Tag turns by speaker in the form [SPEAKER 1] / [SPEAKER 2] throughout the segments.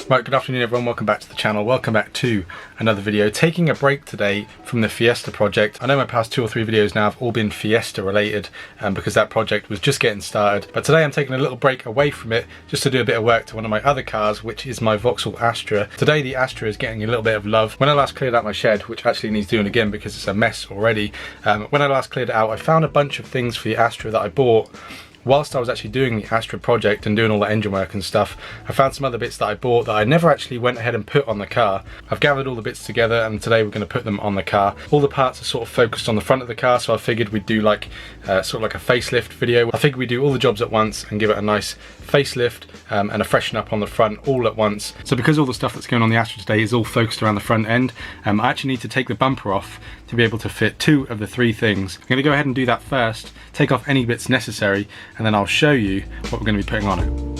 [SPEAKER 1] Right, good afternoon everyone, welcome back to the channel, welcome back to another video. Taking a break today from the Fiesta project. I know my past 2 or 3 videos now have all been Fiesta related because that project was just getting started. But today I'm taking a little break away from it just to do a bit of work to one of my other cars, which is my Vauxhall Astra. Today the Astra is getting a little bit of love. When I last cleared out my shed, which actually needs doing again because it's a mess already, when I last cleared it out I found a bunch of things for the Astra that I bought whilst I was actually doing the Astra project and doing all the engine work and stuff. I found some other bits that I bought that I never actually went ahead and put on the car. I've gathered all the bits together and today we're going to put them on the car. All the parts are sort of focused on the front of the car, so I figured we'd do like sort of like a facelift video. I figured we'd do all the jobs at once and give it a nice facelift and a freshen up on the front all at once. So because all the stuff that's going on the Astra today is all focused around the front end, I actually need to take the bumper off to be able to fit 2 of the 3 things. I'm going to go ahead and do that first, take off any bits necessary, and then I'll show you what we're going to be putting on it.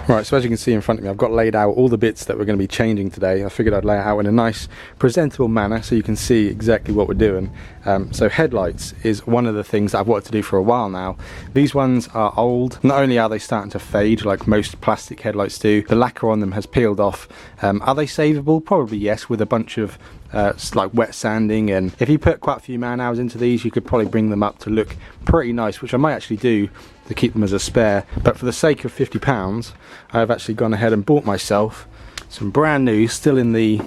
[SPEAKER 1] Right, so as you can see in front of me, I've got laid out all the bits that we're going to be changing today. I figured I'd lay it out in a nice, presentable manner so you can see exactly what we're doing. So headlights is one of the things that I've wanted to do for a while now. These ones are old. Not only are they starting to fade like most plastic headlights do, the lacquer on them has peeled off. Are they savable? Probably yes, with a bunch of like wet sanding, and if you put quite a few man hours into these you could probably bring them up to look pretty nice, which I might actually do to keep them as a spare. But for the sake of £50 I've actually gone ahead and bought myself some brand new, still in the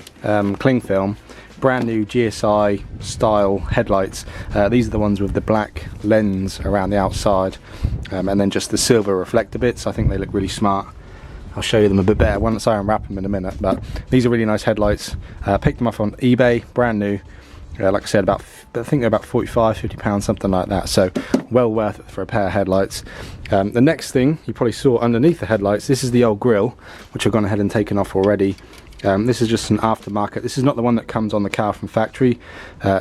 [SPEAKER 1] cling film, brand new Gsi Style Headlights. These are the ones with the black lens around the outside and then just the silver reflector bits. I think they look really smart. I'll show you them a bit better once I unwrap them in a minute, but these are really nice headlights. Picked them up on eBay, brand new. Like I said, I think they're about £45–50, something like that, so well worth it for a pair of headlights. The next thing you probably saw underneath the headlights, this is the old grille, which I've gone ahead and taken off already. This is just an aftermarket. This is not the one that comes on the car from factory.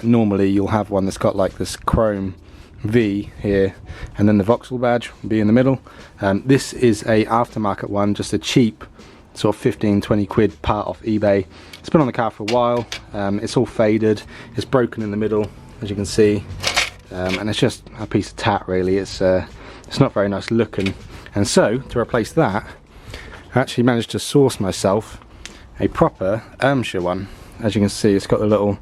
[SPEAKER 1] Normally you'll have one that's got like this chrome V here and then the Vauxhall badge will be in the middle. This is a aftermarket one, just a cheap sort of 15–20 quid part off eBay. It's been on the car for a while. It's all faded, it's broken in the middle as you can see, and it's just a piece of tat really. It's not very nice looking, and so to replace that I actually managed to source myself a proper Ermshire one. As you can see, it's got the little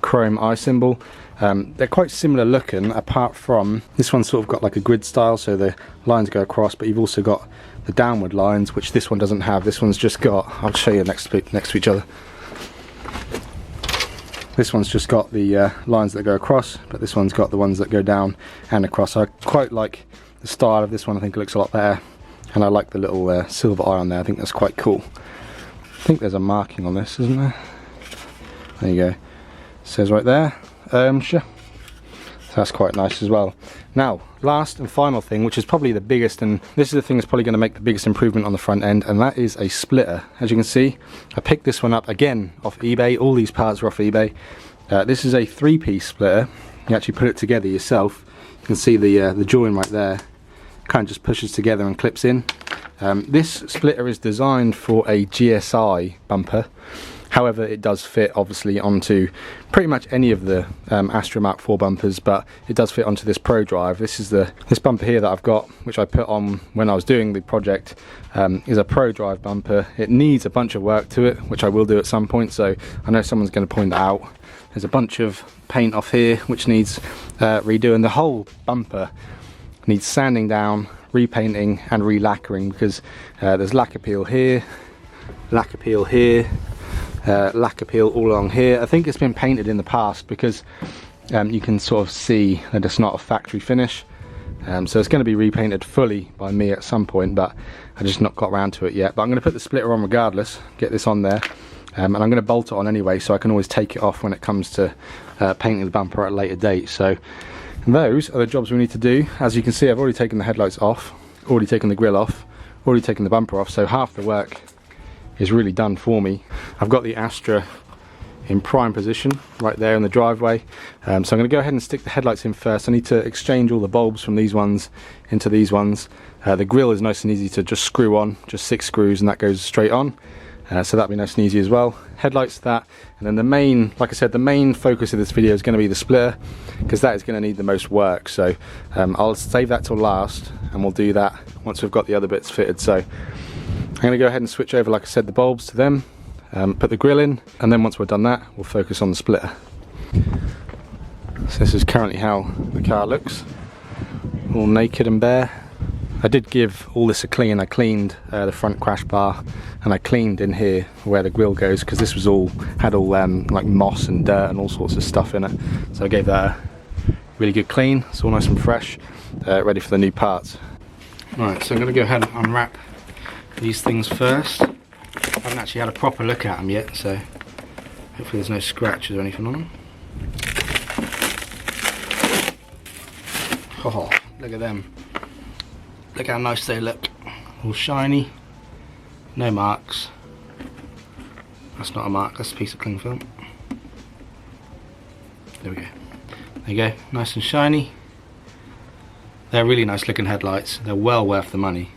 [SPEAKER 1] chrome eye symbol. They're quite similar looking, apart from this one's sort of got like a grid style, so the lines go across, but you've also got the downward lines, which this one doesn't have. This one's just got, I'll show you next to each other. This one's just got the lines that go across, but this one's got the ones that go down and across. I quite like the style of this one. I think it looks a lot better, and I like the little silver eye on there. I think that's quite cool. I think there's a marking on this, isn't there? There you go. It says right there, Ermshire. So that's quite nice as well. Now, last and final thing, which is probably the biggest, and this is the thing that's probably going to make the biggest improvement on the front end, and that is a splitter. As you can see, I picked this one up again off eBay. All these parts are off eBay. This is a 3-piece splitter. You actually put it together yourself. You can see the join right there. Kind of just pushes together and clips in. This splitter is designed for a GSI bumper. However, it does fit obviously onto pretty much any of the Astra Mark IV bumpers, but it does fit onto this Pro Drive. This is this bumper here that I've got, which I put on when I was doing the project, is a Pro Drive bumper. It needs a bunch of work to it, which I will do at some point, so I know someone's going to point that out. There's a bunch of paint off here which needs redoing. The whole bumper needs sanding down, repainting and re-lacquering, because there's lacquer peel here, lacquer peel here, lacquer peel all along here. I think it's been painted in the past because you can sort of see that it's not a factory finish, so it's going to be repainted fully by me at some point, but I just not got around to it yet. But I'm going to put the splitter on regardless, get this on there, and I'm going to bolt it on anyway, so I can always take it off when it comes to painting the bumper at a later date. So those are the jobs we need to do. As you can see, I've already taken the headlights off, already taken the grille off, already taken the bumper off, so half the work is really done for me. I've got the Astra in prime position right there in the driveway, so I'm going to go ahead and stick the headlights in first. I need to exchange all the bulbs from these ones into these ones. The grille is nice and easy to just screw on, just 6 screws, and that goes straight on, so that'll be nice and easy as well. Headlights, that, and then the main, like I said, the main focus of this video is going to be the splitter, because that is going to need the most work. So I'll save that till last, and we'll do that once we've got the other bits fitted. So I'm going to go ahead and switch over, like I said, the bulbs to them, put the grille in, and then once we're done that, we'll focus on the splitter. So this is currently how the car looks, all naked and bare. I did give all this a clean. I cleaned the front crash bar, and I cleaned in here where the grille goes, because this was had all like moss and dirt and all sorts of stuff in it. So I gave that a really good clean. It's all nice and fresh, ready for the new parts. Right, so I'm going to go ahead and unwrap these things first. I haven't actually had a proper look at them yet, so hopefully there's no scratches or anything on them. Oh, look at them. Look how nice they look. All shiny, no marks. That's not a mark, that's a piece of cling film. There we go. There you go, nice and shiny. They're really nice looking headlights. They're well worth the money.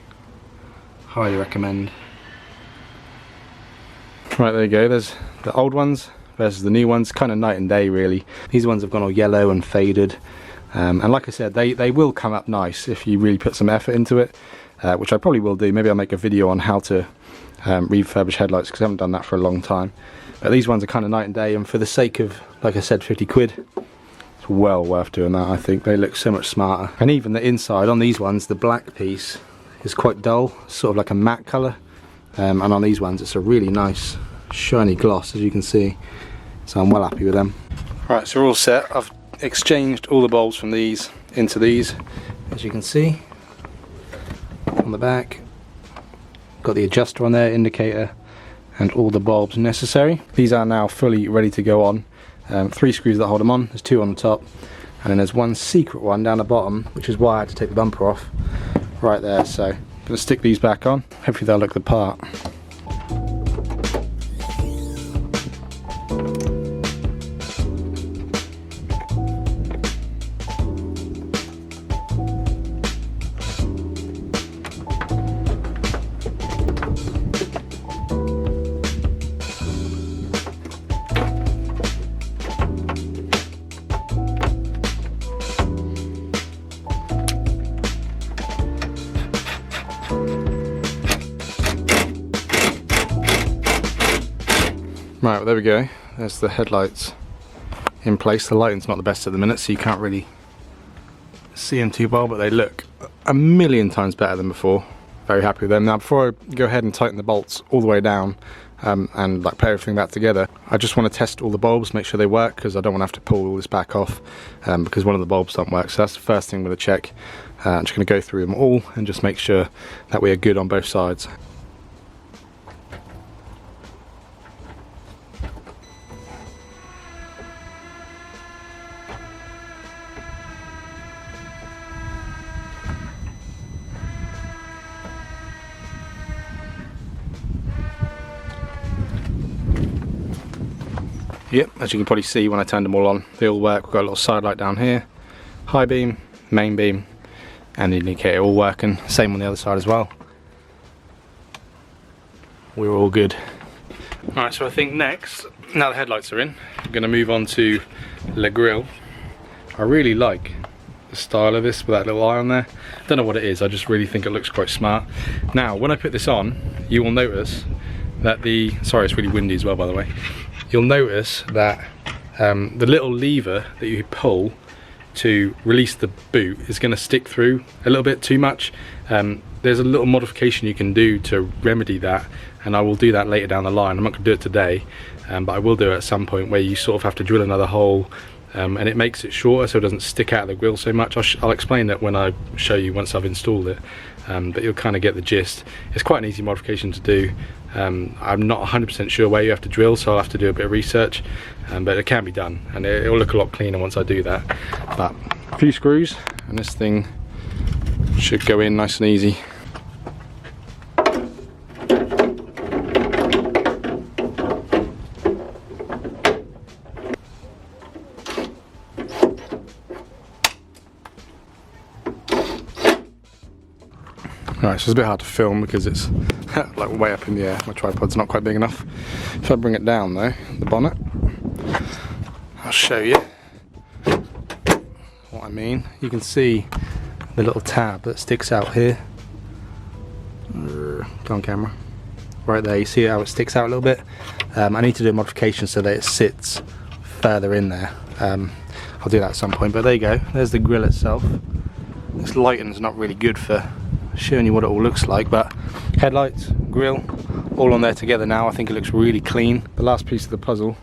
[SPEAKER 1] Highly recommend. Right, there you go. There's the old ones versus the new ones. Kind of night and day, really. These ones have gone all yellow and faded. And like I said, they will come up nice if you really put some effort into it, which I probably will do. Maybe I'll make a video on how to refurbish headlights, because I haven't done that for a long time. But these ones are kind of night and day, and for the sake of, like I said, 50 quid, it's well worth doing that. I think they look so much smarter. And even the inside on these ones, the black piece is quite dull, sort of like a matte colour, and on these ones it's a really nice shiny gloss, as you can see. So I'm well happy with them. Right, so we're all set. I've exchanged all the bulbs from these into these, as you can see on the back. Got the adjuster on there, indicator, and all the bulbs necessary. These are now fully ready to go on. 3 screws that hold them on. There's 2 on the top, and then there's one secret one down the bottom, which is why I had to take the bumper off right there. So I'm going to stick these back on. Hopefully they'll look the part. Right, well, there we go. There's the headlights in place. The lighting's not the best at the minute, so you can't really see them too well, but they look a million times better than before. Very happy with them. Now, before I go ahead and tighten the bolts all the way down and like put everything back together, I just want to test all the bulbs, make sure they work, because I don't want to have to pull all this back off because one of the bulbs don't work. So that's the first thing I'm going to check. I'm just going to go through them all and just make sure that we are good on both sides. Yep, as you can probably see when I turned them all on, they all work. We've got a little side light down here, high beam, main beam, and the indicator all working. Same on the other side as well. We're all good. Alright, so I think next, now the headlights are in, I'm going to move on to the grille. I really like the style of this with that little eye on there. I don't know what it is, I just really think it looks quite smart. Now, when I put this on, you will notice that sorry, it's really windy as well, by the way. You'll notice that the little lever that you pull to release the boot is going to stick through a little bit too much. There's a little modification you can do to remedy that, and I will do that later down the line. I'm not going to do it today, but I will do it at some point, where you sort of have to drill another hole, and it makes it shorter so it doesn't stick out of the grille so much. I'll explain that when I show you once I've installed it, but you'll kind of get the gist. It's quite an easy modification to do. I'm not 100% sure where you have to drill, so I'll have to do a bit of research, but it can be done, and it'll look a lot cleaner once I do that. But a few screws and this thing should go in nice and easy. Right, so it's a bit hard to film because it's like way up in the air. My tripod's not quite big enough. If I bring it down though, the bonnet, I'll show you what I mean. You can see the little tab that sticks out here. Go on camera. Right there, you see how it sticks out a little bit? I need to do a modification so that it sits further in there. I'll do that at some point, but there you go. There's the grille itself. This lighting's not really good for showing you what it all looks like, but headlights, grille, all on there together now. I think it looks really clean. The last piece of the puzzle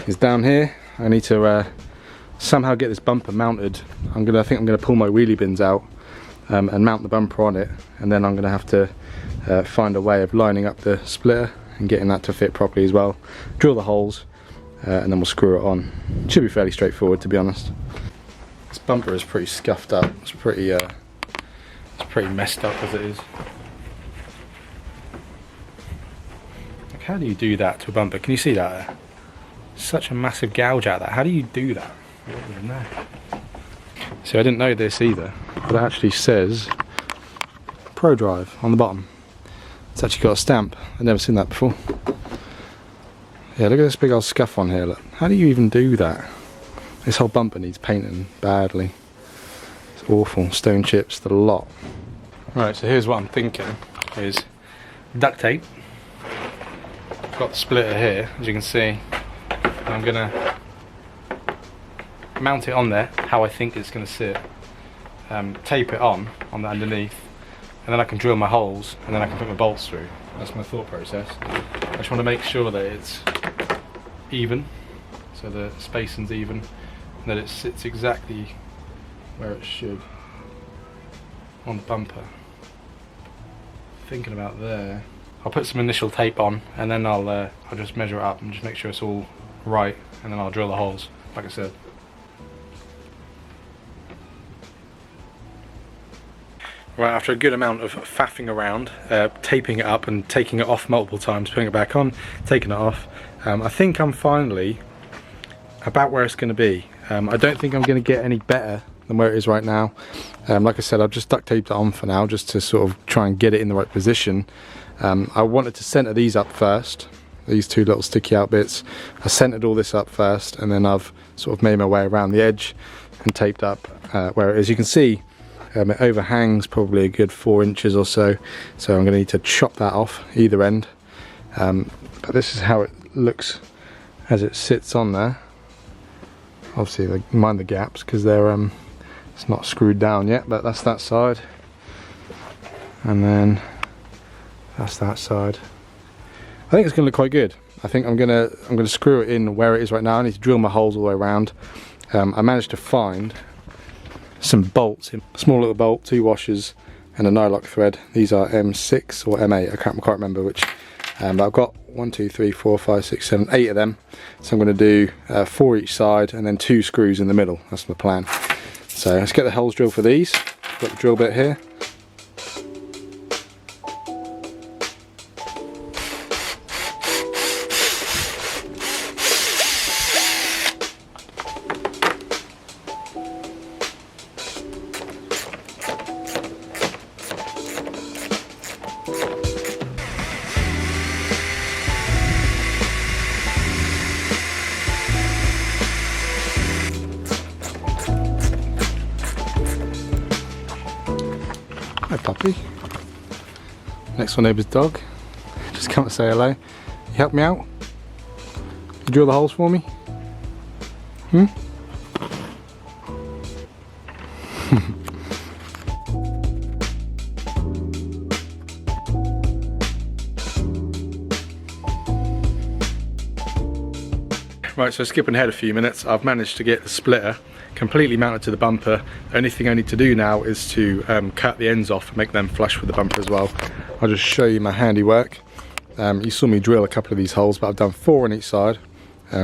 [SPEAKER 1] is down here. I need to somehow get this bumper mounted. I think I'm gonna pull my wheelie bins out and mount the bumper on it, and then I'm gonna have to find a way of lining up the splitter and getting that to fit properly as well. Drill the holes and then we'll screw it on. Should be fairly straightforward, to be honest. This bumper is pretty scuffed up. It's pretty messed up as it is. Like, how do you do that to a bumper? Can you see that? Such a massive gouge out there. How do you do that? I don't even know. So I didn't know this either, but it actually says Pro Drive on the bottom. It's actually got a stamp. I've never seen that before. Yeah, look at this big old scuff on here. Look. How do you even do that? This whole bumper needs painting badly. It's awful. Stone chips, the lot. Right, so here's what I'm thinking is duct tape. I've got the splitter here, as you can see. I'm gonna mount it on there how I think it's gonna sit. Tape it on the underneath, and then I can drill my holes, and then I can put my bolts through. That's my thought process. I just want to make sure that it's even, so the spacing's even, and that it sits exactly where it should on the bumper. Thinking about there. I'll put some initial tape on, and then I'll just measure it up and just make sure it's all right, and then I'll drill the holes, like I said. Right, after a good amount of faffing around, taping it up and taking it off multiple times, putting it back on, taking it off, I think I'm finally about where it's going to be. I don't think I'm going to get any better than where it is right now. Like I said, I've just duct taped it on for now, just to sort of try and get it in the right position. I wanted to center these up first, these two little sticky out bits. I centered all this up first, and then I've sort of made my way around the edge and taped up where it is. You can see it overhangs probably a good 4 inches or so, so I'm going to need to chop that off either end. But this is how it looks as it sits on there. Obviously, like, mind the gaps because they're it's not screwed down yet, but that's that side, and then that's that side. I think it's going to look quite good. I think I'm gonna screw it in where it is right now. I need to drill my holes all the way around. I managed to find some bolts, a small little bolt, 2 washers, and a nylock thread. These are M6 or M8. I can't quite remember which. But I've got 1, 2, 3, 4, 5, 6, 7, 8 of them. So I'm going to do 4 each side and then 2 screws in the middle. That's my plan. So let's get the holes drilled for these. Got the drill bit here. Hi puppy. Next door neighbour's dog. Just come to say hello. You help me out? You drill the holes for me? Right, so skipping ahead a few minutes, I've managed to get the splitter completely mounted to the bumper. The only thing I need to do now is to cut the ends off and make them flush with the bumper as well. I'll just show you my handiwork. You saw me drill a couple of these holes, but I've done 4 on each side.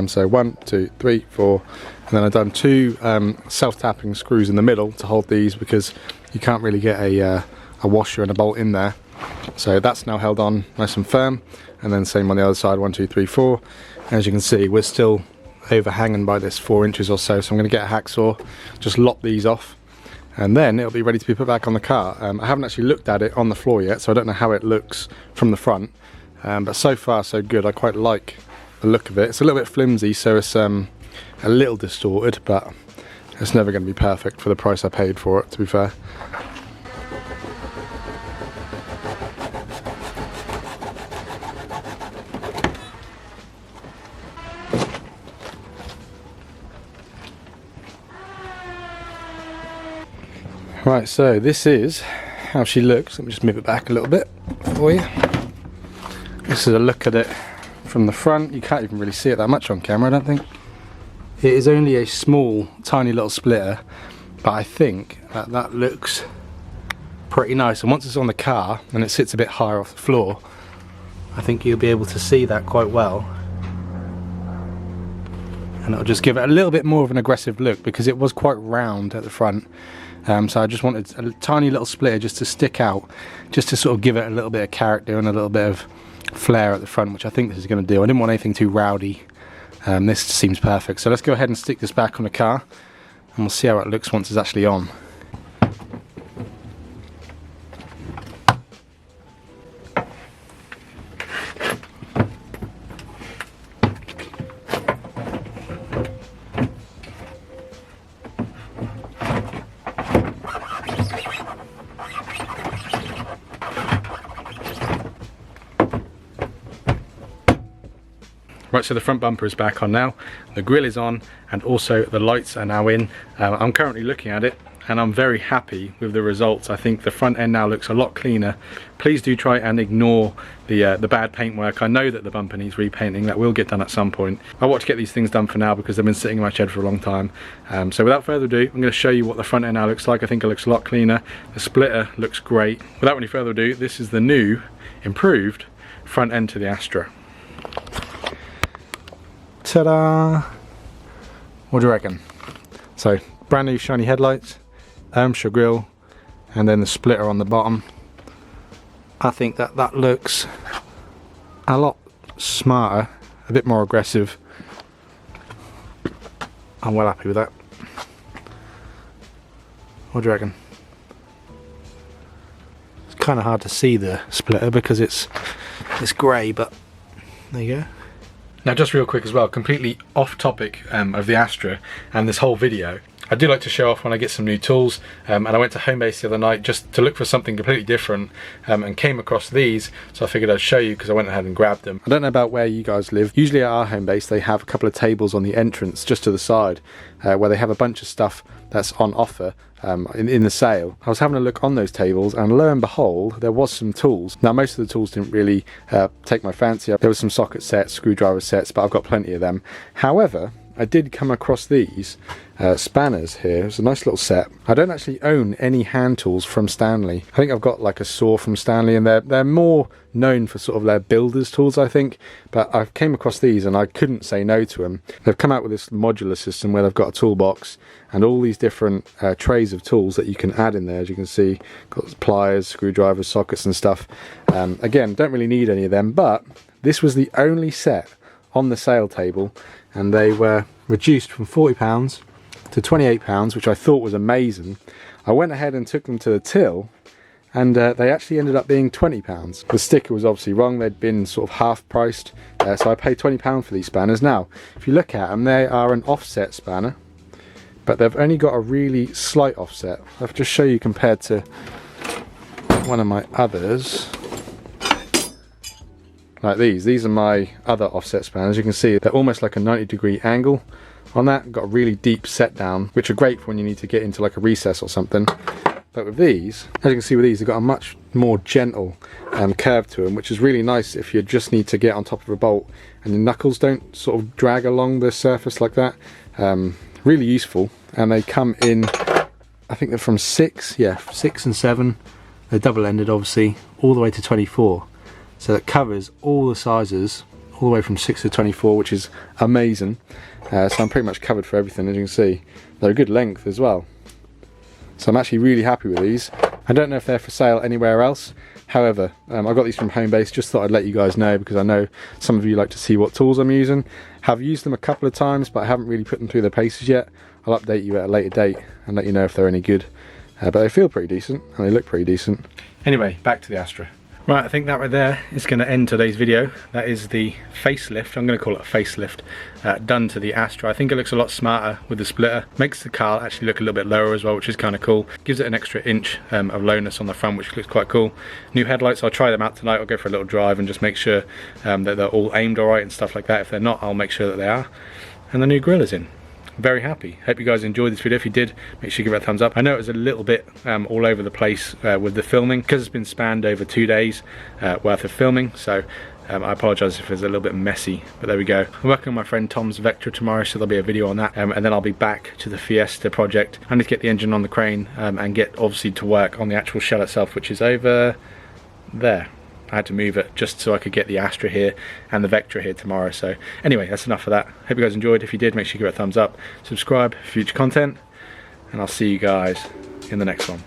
[SPEAKER 1] So 1, 2, 3, 4, and then I've done 2 self-tapping screws in the middle to hold these because you can't really get a washer and a bolt in there. So that's now held on nice and firm, and then same on the other side, 1, 2, 3, 4. As you can see, we're still overhanging by this 4 inches or so, so I'm going to get a hacksaw, just lop these off, and then it'll be ready to be put back on the car. I haven't actually looked at it on the floor yet, so I don't know how it looks from the front, but so far so good. I quite like the look of it. It's a little bit flimsy, so it's a little distorted, but it's never going to be perfect for the price I paid for it, to be fair. Right, so this is how she looks. Let me just move it back a little bit for you. This is a look at it from the front. You can't even really see it that much on camera, I don't think. It is only a small, tiny little splitter, but I think that looks pretty nice. And once it's on the car and it sits a bit higher off the floor, I think you'll be able to see that quite well. And it'll just give it a little bit more of an aggressive look because it was quite round at the front. So I just wanted a tiny little splitter just to stick out, just to sort of give it a little bit of character and a little bit of flair at the front, which I think this is going to do. I didn't want anything too rowdy. This seems perfect. So let's go ahead and stick this back on the car and we'll see how it looks once it's actually on. Right, so the front bumper is back on now, the grille is on, and also the lights are now in. I'm currently looking at it and I'm very happy with the results. I think the front end now looks a lot cleaner. Please do try and ignore the bad paintwork. I know that the bumper needs repainting. That will get done at some point. I want to get these things done for now because they've been sitting in my shed for a long time. So without further ado, I'm going to show you what the front end now looks like. I think it looks a lot cleaner. The splitter looks great. Without any further ado, this is the new, improved front end to the Astra. Ta-da! What do you reckon? So, brand new shiny headlights, Astra grille, and then the splitter on the bottom. I think that looks a lot smarter, a bit more aggressive. I'm well happy with that. What do you reckon? It's kind of hard to see the splitter because it's grey, but there you go. Now just real quick as well, completely off topic of the Astra and this whole video, I do like to show off when I get some new tools, and I went to Homebase the other night just to look for something completely different, and came across these, so I figured I'd show you because I went ahead and grabbed them. I don't know about where you guys live. Usually at our Homebase they have a couple of tables on the entrance just to the side where they have a bunch of stuff that's on offer in the sale. I was having a look on those tables and lo and behold there was some tools. Now most of the tools didn't really take my fancy. There was some socket sets, screwdriver sets, but I've got plenty of them. However, I did come across these spanners here. It's a nice little set. I don't actually own any hand tools from Stanley. I think I've got like a saw from Stanley, and they're more known for sort of their builders tools, I think. But I came across these and I couldn't say no to them. They've come out with this modular system where they've got a toolbox and all these different trays of tools that you can add in there. As you can see, got pliers, screwdrivers, sockets and stuff. Again, don't really need any of them, but this was the only set on the sale table, and they were reduced from £40 to £28, which I thought was amazing. I went ahead and took them to the till, and they actually ended up being £20. The sticker was obviously wrong. They'd been sort of half priced, so I paid £20 for these spanners. Now if you look at them, they are an offset spanner, but they've only got a really slight offset. I'll just show you compared to one of my others, like these are my other offset spans. As you can see, they're almost like a 90-degree angle on that. Got a really deep set down, which are great for when you need to get into like a recess or something. But with these, as you can see with these, they've got a much more gentle curve to them, which is really nice if you just need to get on top of a bolt and your knuckles don't sort of drag along the surface like that. Really useful. And they come in, I think they're from 6 and 7. They're double-ended, obviously, all the way to 24. So that covers all the sizes, all the way from 6 to 24, which is amazing. So I'm pretty much covered for everything, as you can see. They're a good length as well. So I'm actually really happy with these. I don't know if they're for sale anywhere else. However, I got these from Homebase. Just thought I'd let you guys know, because I know some of you like to see what tools I'm using. Have used them a couple of times, but I haven't really put them through their paces yet. I'll update you at a later date and let you know if they're any good. But they feel pretty decent and they look pretty decent. Anyway, back to the Astra. Right, I think that right there is going to end today's video. That is the facelift, I'm going to call it a facelift, done to the Astra. I think it looks a lot smarter with the splitter. Makes the car actually look a little bit lower as well, which is kind of cool. Gives it an extra inch of lowness on the front, which looks quite cool. New headlights, I'll try them out tonight. I'll go for a little drive and just make sure that they're all aimed alright and stuff like that. If they're not, I'll make sure that they are. And the new grille is in. Very happy. Hope you guys enjoyed this video. If you did, make sure you give it a thumbs up. I know it was a little bit all over the place with the filming, because it's been spanned over 2 days worth of filming, so I apologise if it's a little bit messy, but there we go. I'm working on my friend Tom's Vectra tomorrow, so there'll be a video on that, and then I'll be back to the Fiesta project. I need to get the engine on the crane and get obviously to work on the actual shell itself, which is over there. I had to move it just so I could get the Astra here and the Vectra here tomorrow. So anyway, that's enough of that. Hope you guys enjoyed. If you did, make sure you give it a thumbs up, subscribe for future content, and I'll see you guys in the next one.